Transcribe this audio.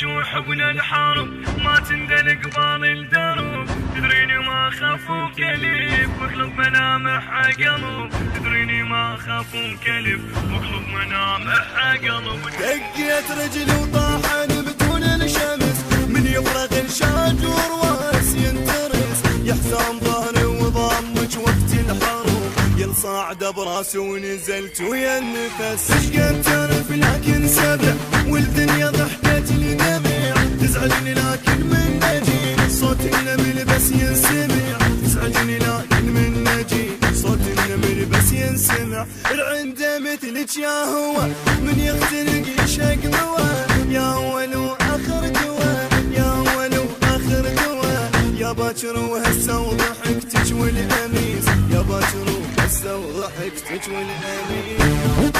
وحبن الحرب ما تندل قبال الدرب. تدريني ما خاف كلب مخلوق منامح قلب. تدريني ما خاف كلب مخلوق منامح قلب. دقيت رجلي وطاحن بدون الشمس من يفرغ الشاجور واس ينترس. يحزام ظهري وضامك وقت الحروب ينصعد براسي ونزلت ويا النفس. شقد تعرف لكن سبع والدنيا ضحكت لي دمع. تزعجني لكن من نجي صوت النمل بس ينسمع. تزعجني لكن من نجي صوت النمل بس ينسمع. العند مثلك يا هو من يخترق يشق ضوى. يا اول واخر دواء يا اول واخر دواء. يا باكر وهسه وضحكتك والاميس. يا باكر وهسه وضحكتك والاميس.